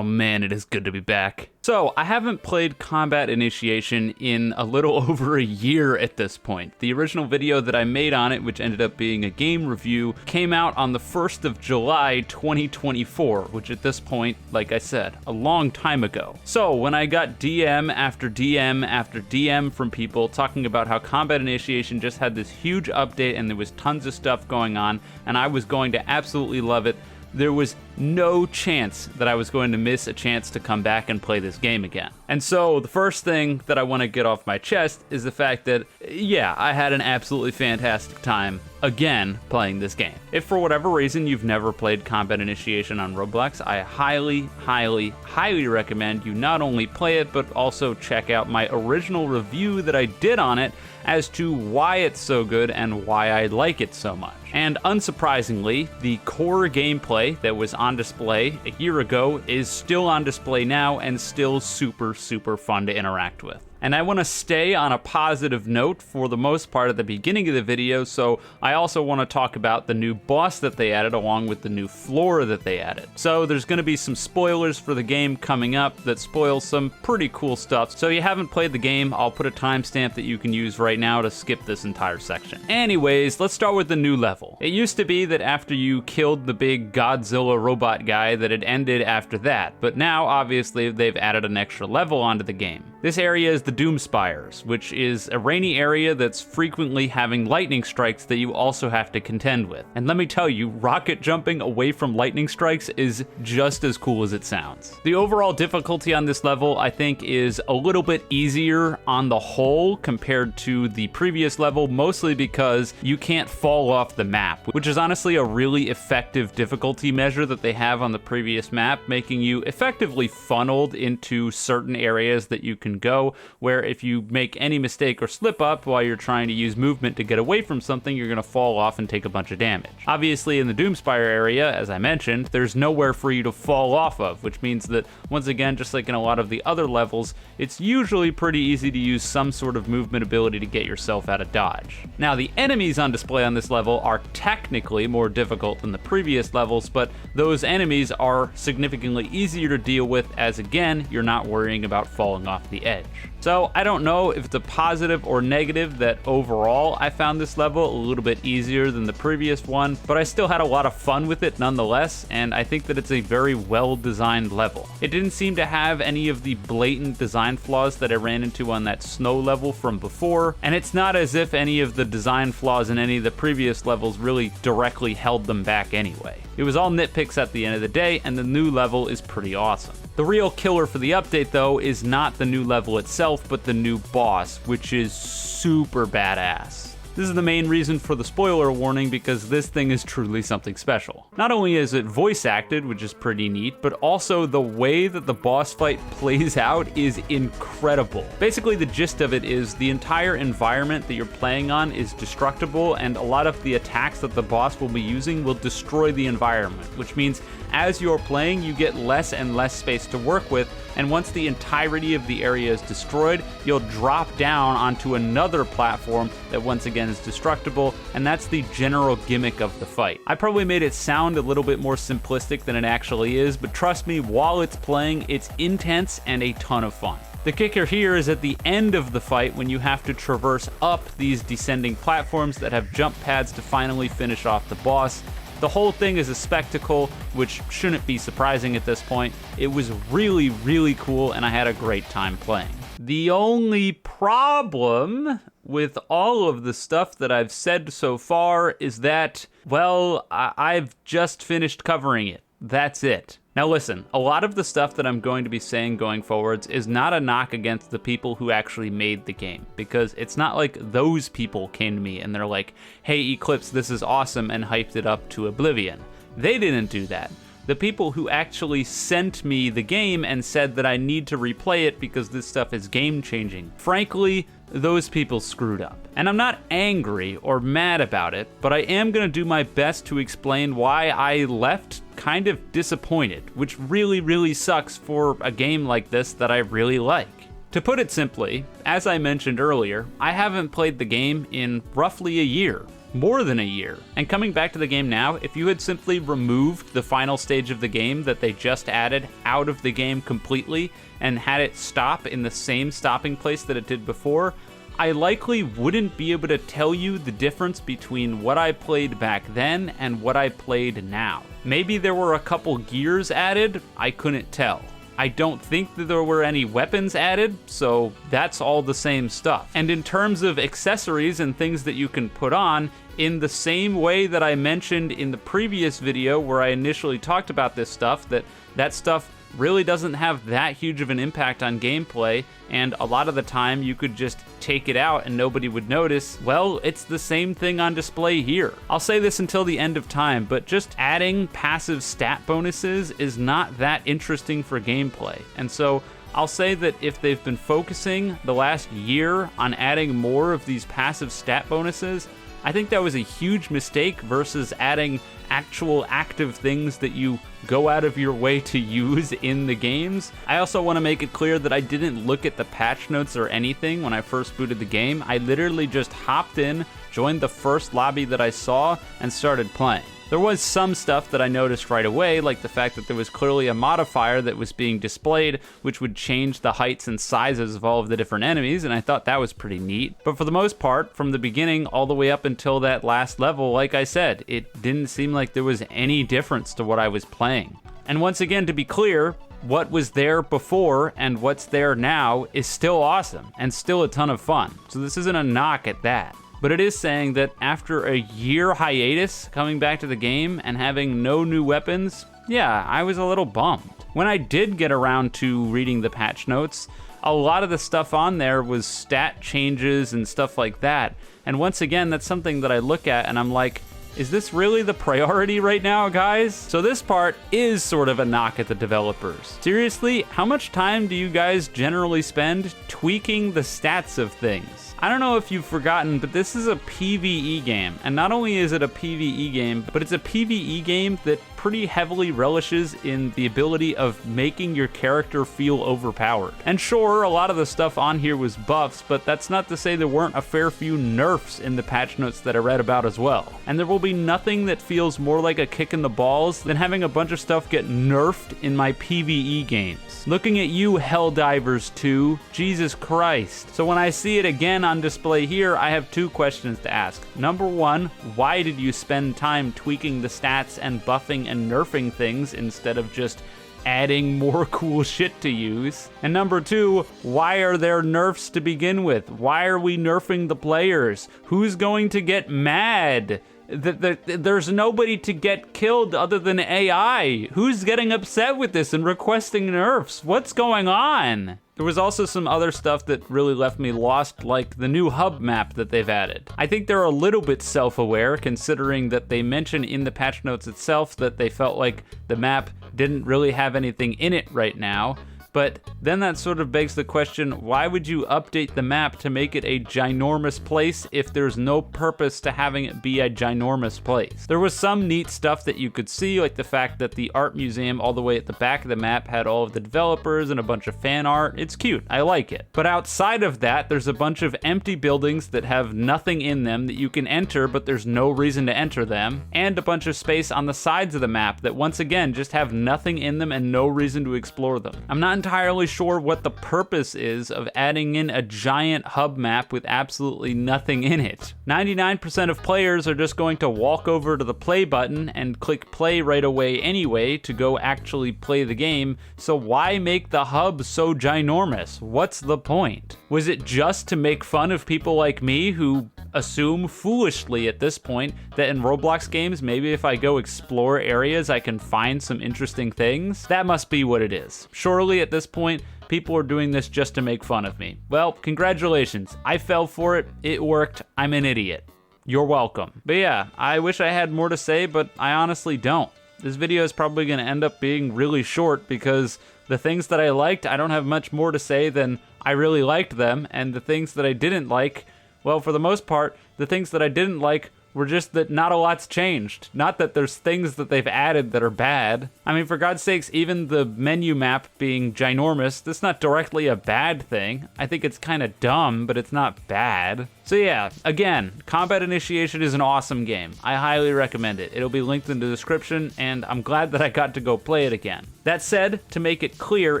Oh man, it is good to be back. So, I haven't played Combat Initiation in a little over a year at this point. The original video that I made on it, which ended up being a game review, came out on the 1st of July 2024, which at this point, like I said, a long time ago. So, when I got DM after DM after DM from people talking about how Combat Initiation just had this huge update and there was tons of stuff going on, and I was going to absolutely love it, there was no chance that I was going to miss a chance to come back and play this game again. And so the first thing that I want to get off my chest is the fact that, yeah, I had an absolutely fantastic time again playing this game. If for whatever reason you've never played Combat Initiation on Roblox, I highly, highly, highly recommend you not only play it, but also check out my original review that I did on it as to why it's so good and why I like it so much. And unsurprisingly, the core gameplay that was on display a year ago is still on display now and still super, super fun to interact with. And I want to stay on a positive note for the most part at the beginning of the video, so I also want to talk about the new boss that they added along with the new floor that they added. So there's going to be some spoilers for the game coming up that spoil some pretty cool stuff. So if you haven't played the game, I'll put a timestamp that you can use right now to skip this entire section. Anyways, let's start with the new level. It used to be that after you killed the big Godzilla robot guy that it ended after that, but now obviously they've added an extra level onto the game. This area is the Doom Spires, which is a rainy area that's frequently having lightning strikes that you also have to contend with. And let me tell you, rocket jumping away from lightning strikes is just as cool as it sounds. The overall difficulty on this level, I think, is a little bit easier on the whole compared to the previous level, mostly because you can't fall off the map, which is honestly a really effective difficulty measure that they have on the previous map, making you effectively funneled into certain areas that you can go, where if you make any mistake or slip up while you're trying to use movement to get away from something, you're going to fall off and take a bunch of damage. Obviously, in the Doomspire area, as I mentioned, there's nowhere for you to fall off of, which means that, once again, just like in a lot of the other levels, it's usually pretty easy to use some sort of movement ability to get yourself out of dodge. Now, the enemies on display on this level are technically more difficult than the previous levels, but those enemies are significantly easier to deal with as, again, you're not worrying about falling off the edge. So I don't know if it's a positive or negative that overall I found this level a little bit easier than the previous one, but I still had a lot of fun with it nonetheless, and I think that it's a very well-designed level. It didn't seem to have any of the blatant design flaws that I ran into on that snow level from before, and it's not as if any of the design flaws in any of the previous levels really directly held them back anyway. It was all nitpicks at the end of the day, and the new level is pretty awesome. The real killer for the update, though, is not the new level itself, but the new boss, which is super badass. This is the main reason for the spoiler warning, because this thing is truly something special. Not only is it voice acted, which is pretty neat, but also the way that the boss fight plays out is incredible. Basically, the gist of it is the entire environment that you're playing on is destructible, and a lot of the attacks that the boss will be using will destroy the environment, which means as you're playing, you get less and less space to work with, and once the entirety of the area is destroyed, you'll drop down onto another platform that once again is destructible, and that's the general gimmick of the fight. I probably made it sound a little bit more simplistic than it actually is, but trust me, while it's playing, it's intense and a ton of fun. The kicker here is at the end of the fight when you have to traverse up these descending platforms that have jump pads to finally finish off the boss. The whole thing is a spectacle, which shouldn't be surprising at this point. It was really, really cool, and I had a great time playing. The only problem with all of the stuff that I've said so far is that, well, I've just finished covering it. That's it. Now listen, a lot of the stuff that I'm going to be saying going forwards is not a knock against the people who actually made the game, because it's not like those people came to me and they're like, hey Eclipse, this is awesome, and hyped it up to oblivion. They didn't do that. The people who actually sent me the game and said that I need to replay it because this stuff is game-changing, frankly, those people screwed up. And I'm not angry or mad about it, but I am gonna do my best to explain why I left kind of disappointed, which really, really sucks for a game like this that I really like. To put it simply, as I mentioned earlier, I haven't played the game in roughly a year. more than a year. And coming back to the game now, if you had simply removed the final stage of the game that they just added out of the game completely and had it stop in the same stopping place that it did before, I likely wouldn't be able to tell you the difference between what I played back then and what I played now. Maybe there were a couple gears added, I couldn't tell. I don't think that there were any weapons added, so that's all the same stuff. And in terms of accessories and things that you can put on, in the same way that I mentioned in the previous video where I initially talked about this stuff, that stuff really doesn't have that huge of an impact on gameplay, and a lot of the time you could just take it out and nobody would notice. Well, it's the same thing on display here. I'll say this until the end of time, but just adding passive stat bonuses is not that interesting for gameplay. And so I'll say that if they've been focusing the last year on adding more of these passive stat bonuses, I think that was a huge mistake versus adding actual active things that you go out of your way to use in the games. I also want to make it clear that I didn't look at the patch notes or anything when I first booted the game. I literally just hopped in, joined the first lobby that I saw, and started playing. There was some stuff that I noticed right away, like the fact that there was clearly a modifier that was being displayed, which would change the heights and sizes of all of the different enemies, and I thought that was pretty neat. But for the most part, from the beginning all the way up until that last level, like I said, it didn't seem like there was any difference to what I was playing. And once again, to be clear, what was there before and what's there now is still awesome and still a ton of fun. So this isn't a knock at that. But it is saying that after a year hiatus coming back to the game and having no new weapons, yeah, I was a little bummed. When I did get around to reading the patch notes, a lot of the stuff on there was stat changes and stuff like that. And once again, that's something that I look at and I'm like, is this really the priority right now, guys? So this part is sort of a knock at the developers. Seriously, how much time do you guys generally spend tweaking the stats of things? I don't know if you've forgotten, but this is a PvE game. And not only is it a PvE game, but it's a PvE game that pretty heavily relishes in the ability of making your character feel overpowered. And sure, a lot of the stuff on here was buffs, but that's not to say there weren't a fair few nerfs in the patch notes that I read about as well. And there will be nothing that feels more like a kick in the balls than having a bunch of stuff get nerfed in my PvE games. Looking at you, Helldivers 2, Jesus Christ. So when I see it again on display here, I have two questions to ask. Number one, why did you spend time tweaking the stats and buffing and nerfing things instead of just adding more cool shit to use? And number two, why are there nerfs to begin with? Why are we nerfing the players? Who's going to get mad? There's nobody to get killed other than AI. Who's getting upset with this and requesting nerfs? What's going on? There was also some other stuff that really left me lost, like the new hub map that they've added. I think they're a little bit self-aware, considering that they mention in the patch notes itself that they felt like the map didn't really have anything in it right now. But then that sort of begs the question, why would you update the map to make it a ginormous place if there's no purpose to having it be a ginormous place? There was some neat stuff that you could see, like the fact that the art museum all the way at the back of the map had all of the developers and a bunch of fan art. It's cute, I like it. But outside of that, there's a bunch of empty buildings that have nothing in them that you can enter, but there's no reason to enter them, and a bunch of space on the sides of the map that once again just have nothing in them and no reason to explore them. I'm not entirely sure what the purpose is of adding in a giant hub map with absolutely nothing in it. 99% of players are just going to walk over to the play button and click play right away anyway to go actually play the game, so why make the hub so ginormous? What's the point? Was it just to make fun of people like me who assume foolishly at this point that in Roblox games, maybe if I go explore areas, I can find some interesting things? That must be what it is. Surely at this point, people are doing this just to make fun of me. Well, congratulations. I fell for it. It worked. I'm an idiot. You're welcome. But yeah, I wish I had more to say, but I honestly don't. This video is probably going to end up being really short because the things that I liked, I don't have much more to say than I really liked them, and the things that I didn't like, well, for the most part, the things that I didn't like We're just that not a lot's changed. Not that there's things that they've added that are bad. I mean, for God's sakes, even the menu map being ginormous, that's not directly a bad thing. I think it's kind of dumb, but it's not bad. So yeah, again, Combat Initiation is an awesome game. I highly recommend it. It'll be linked in the description, and I'm glad that I got to go play it again. That said, to make it clear,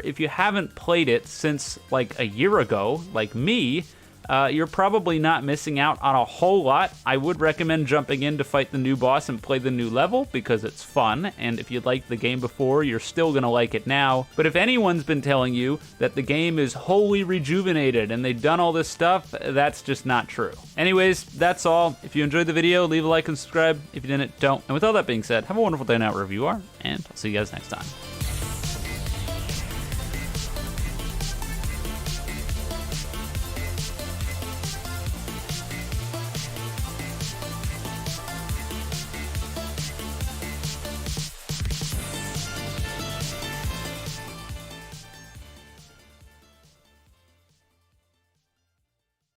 if you haven't played it since like a year ago, like me, you're probably not missing out on a whole lot. I would recommend jumping in to fight the new boss and play the new level because it's fun, and if you liked the game before, you're still gonna like it now. But if anyone's been telling you that the game is wholly rejuvenated and they've done all this stuff, that's just not true. Anyways, that's all. If you enjoyed the video, leave a like and subscribe. If you didn't, don't. And with all that being said, have a wonderful day now wherever you are, and I'll see you guys next time.